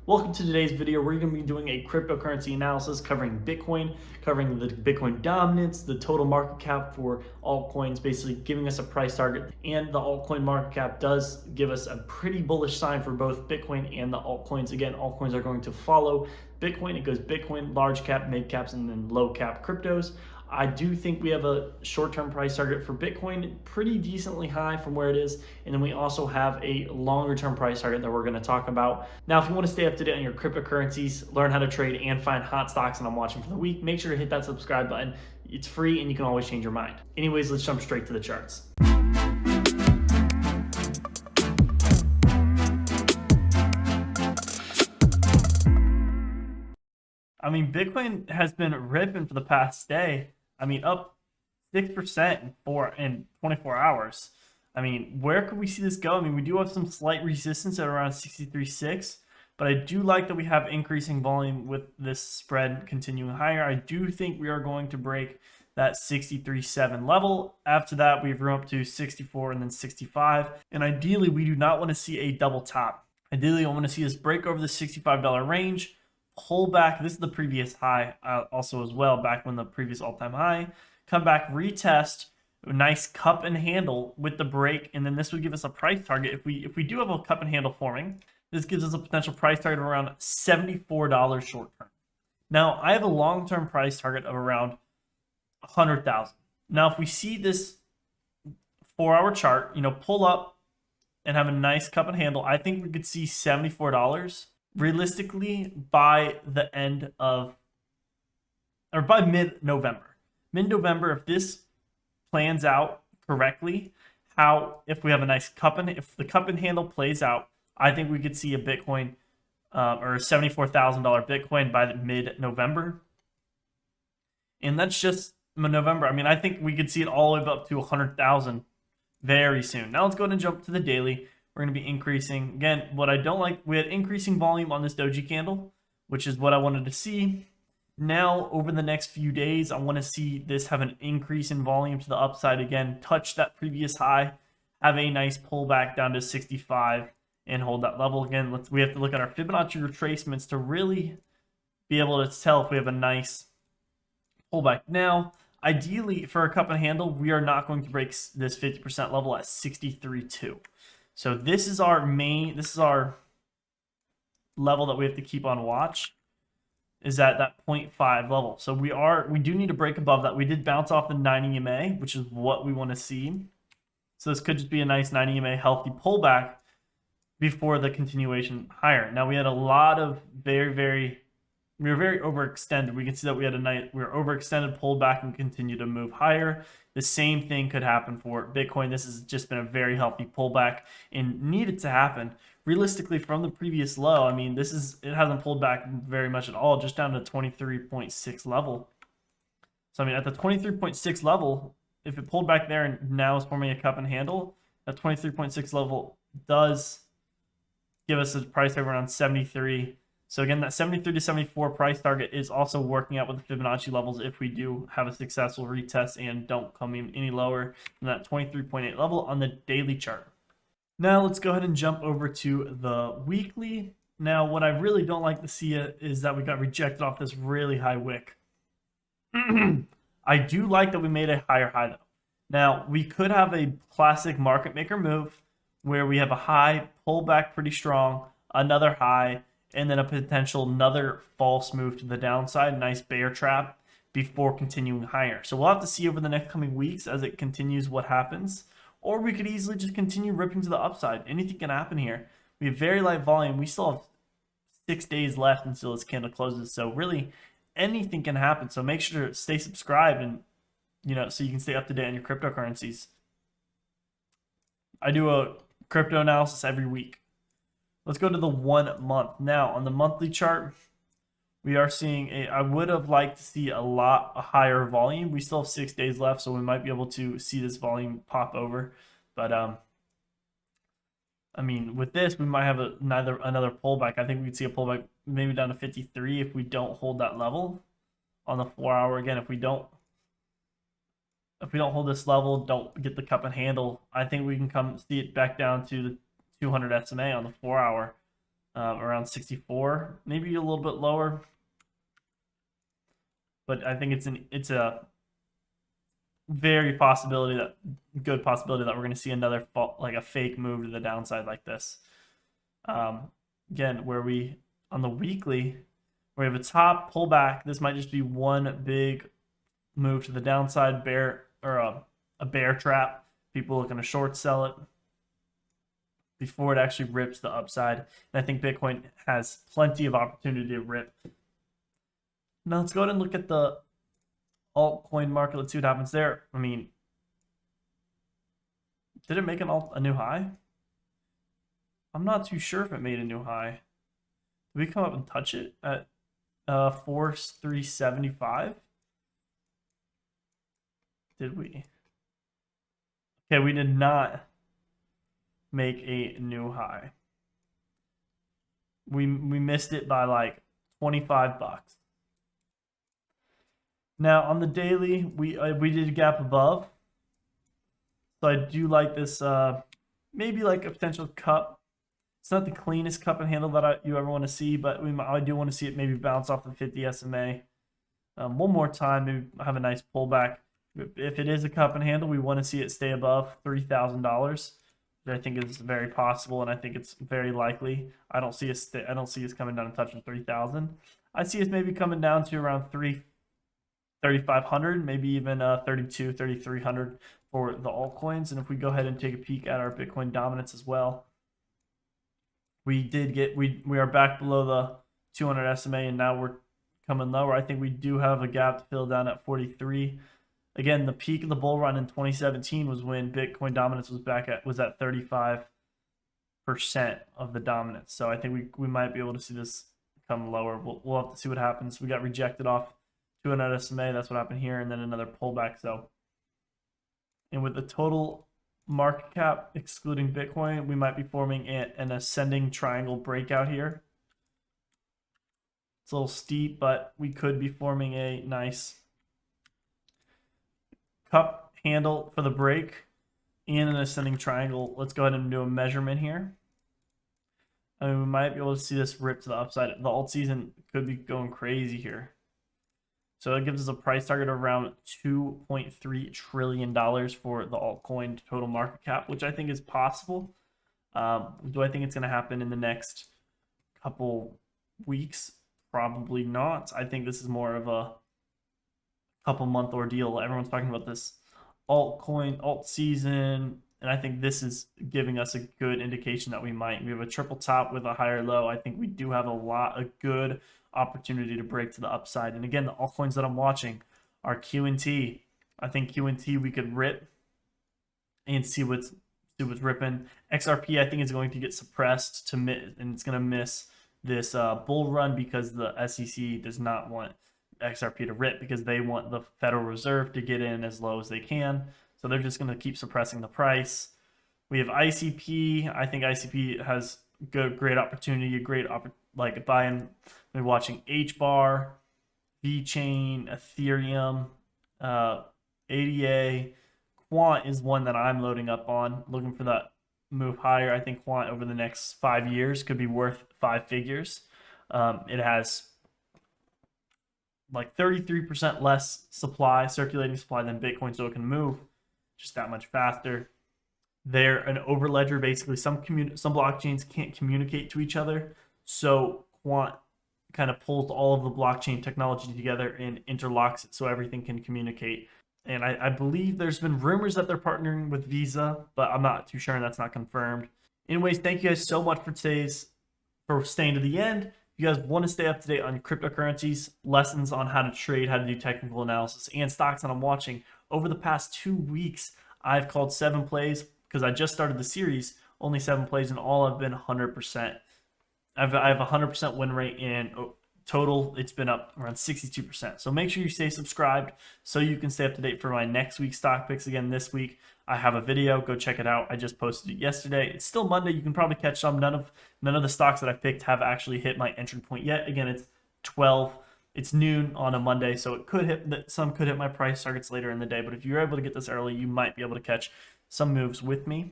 Welcome to today's video. We're going to be doing a cryptocurrency analysis covering Bitcoin, covering the Bitcoin dominance, the total market cap for altcoins, basically giving us a price target. And the altcoin market cap does give us a pretty bullish sign for both Bitcoin and the altcoins. Again, altcoins are going to follow Bitcoin. It goes Bitcoin, large cap, mid caps, and then low cap cryptos. I do think we have a short-term price target for Bitcoin, pretty decently high from where it is. And then we also have a longer-term price target that we're going to talk about. Now, if you want to stay up to date on your cryptocurrencies, learn how to trade and find hot stocks and I'm watching for the week, make sure to hit that subscribe button. It's free and you can always change your mind. Anyways, let's jump straight to the charts. I mean, Bitcoin has been ripping for the past day. I mean, up 6% in 24 hours. I mean, where could we see this go? I mean, we do have some slight resistance at around 63.6, but I do like that we have increasing volume with this spread continuing higher. I do think we are going to break that 63.7 level. After that, we've room up to 64 and then 65. And ideally, we do not want to see a double top. Ideally, I want to see us break over the $65 range, pull back. This is the previous high also as well, back when the previous all-time high. Come back, retest, a nice cup and handle with the break, and then this would give us a price target. If we do have a cup and handle forming, this gives us a potential price target of around $74 short term. Now, I have a long-term price target of around 100,000. Now, if we see this 4-hour chart, pull up and have a nice cup and handle, I think we could see $74 realistically by the end of, or by mid-November. Mid-November, if this plans out correctly, if we have a nice if the cup and handle plays out, I think we could see a Bitcoin or a $74,000 Bitcoin by the mid-November. And that's just November. I mean, I think we could see it all the way up to 100,000 very soon. Now let's go ahead and jump to the daily. We're going to be increasing. Again, what I don't like, we had increasing volume on this doji candle, which is what I wanted to see. Now, over the next few days, I want to see this have an increase in volume to the upside again, touch that previous high, have a nice pullback down to 65, and hold that level again. We have to look at our Fibonacci retracements to really be able to tell if we have a nice pullback. Now, ideally, for a cup and handle, we are not going to break this 50% level at 63.2. So this is our level that we have to keep on watch, is at that 0.5 level. So we do need to break above that. We did bounce off the 90 EMA, which is what we want to see. So this could just be a nice 90 EMA healthy pullback before the continuation higher. Now we had a lot of we were very overextended. We can see that we were overextended, pulled back, and continue to move higher. The same thing could happen for Bitcoin. This has just been a very healthy pullback and needed to happen. Realistically, from the previous low, I mean, it hasn't pulled back very much at all, just down to 23.6 level. So I mean, at the 23.6 level, if it pulled back there and now is forming a cup and handle, that 23.6 level does give us a price target around 73. So again, that 73 to 74 price target is also working out with the Fibonacci levels if we do have a successful retest and don't come in any lower than that 23.8 level on the daily chart. Now let's go ahead and jump over to the weekly. Now, what I really don't like to see is that we got rejected off this really high wick. I do like that we made a higher high though. Now, we could have a classic market maker move where we have a high, pull back pretty strong, another high, and then another false move to the downside, nice bear trap before continuing higher. So we'll have to see over the next coming weeks as it continues what happens. Or we could easily just continue ripping to the upside. Anything can happen here. We have very light volume. We still have 6 days left until this candle closes. So really, anything can happen. So make sure to stay subscribed and, so you can stay up to date on your cryptocurrencies. I do a crypto analysis every week. Let's go to the 1 month. Now, on the monthly chart, we are seeing I would have liked to see a higher volume. We still have 6 days left, so we might be able to see this volume pop over. But, I mean, with this, we might have another pullback. I think we could see a pullback maybe down to 53 if we don't hold that level on the 4-hour. Again, if we don't hold this level, don't get the cup and handle, I think we can come see it back down to the 200 SMA on the 4-hour. around 64, maybe a little bit lower. But I think it's a very good possibility that we're going to see another like a fake move to the downside like this. Again, where we on the weekly, we have a top pullback. This might just be one big move to the downside, bear or a bear trap. People looking to short sell it before it actually rips the upside. And I think Bitcoin has plenty of opportunity to rip. Now let's go ahead and look at the altcoin market. Let's see what happens there. I mean, did it make a new high? I'm not too sure if it made a new high. Did we come up and touch it at 4,375? Did we? Okay, we did not make a new high. We missed it by like 25 bucks. Now on the daily, we did a gap above. So I do like this, maybe like a potential cup. It's not the cleanest cup and handle that you ever want to see, but I do want to see it maybe bounce off the 50 SMA one more time, maybe have a nice pullback. If it is a cup and handle, we want to see it stay above $3,000. I think is very possible, and I think it's very likely. I don't see us coming down and touching 3,000. I see us maybe coming down to around 3,500, maybe even 3,300 for the altcoins. And if we go ahead and take a peek at our Bitcoin dominance as well, we are back below the 200 SMA, and now we're coming lower. I think we do have a gap to fill down at 43. Again, the peak of the bull run in 2017 was when Bitcoin dominance was at 35% of the dominance. So I think we might be able to see this come lower. We'll have to see what happens. We got rejected off 200 SMA. That's what happened here, and then another pullback. So, and with the total market cap excluding Bitcoin, we might be forming an ascending triangle breakout here. It's a little steep, but we could be forming a nice cup handle for the break and an ascending triangle. Let's go ahead and do a measurement here. I mean, we might be able to see this rip to the upside. The alt season could be going crazy here. So it gives us a price target of around $2.3 trillion for the altcoin total market cap, which I think is possible. Do I think it's going to happen in the next couple weeks? Probably not. I think this is more of a couple month ordeal. Everyone's talking about this alt season, and I think this is giving us a good indication that we have a triple top with a higher low. I think we do have a good opportunity to break to the upside. And again, the altcoins that I'm watching are Q&T. I think Q&T we could rip and see what's ripping. XRP I think is going to get suppressed and it's going to miss this bull run because the SEC does not want XRP to rip, because they want the Federal Reserve to get in as low as they can. So they're just going to keep suppressing the price. We have ICP. I think ICP has great opportunity, like buying. We're watching HBAR, VeChain, Ethereum, ADA. Quant is one that I'm loading up on, looking for that move higher. I think Quant over the next 5 years could be worth 5 figures. It has like 33% less circulating supply than Bitcoin, so it can move just that much faster. They're an overledger. Basically, some blockchains can't communicate to each other, so Quant kind of pulls all of the blockchain technology together and interlocks it so everything can communicate. And I believe there's been rumors that they're partnering with Visa, but I'm not too sure, and that's not confirmed. Anyways, thank you guys so much for staying to the end. If you guys want to stay up to date on cryptocurrencies, lessons on how to trade, how to do technical analysis, and stocks that I'm watching, over the past 2 weeks, I've called 7 plays because I just started the series, only 7 plays, and all have been 100%. I have a 100% win rate, and total it's been up around 62%. So make sure you stay subscribed so you can stay up to date for my next week's stock picks. Again, this week I have a video. Go check it out. I just posted it yesterday. It's still Monday. You can probably catch some. None of the stocks that I've picked have actually hit my entry point yet. Again, it's 12. It's noon on a Monday, so some could hit my price targets later in the day. But if you're able to get this early, you might be able to catch some moves with me.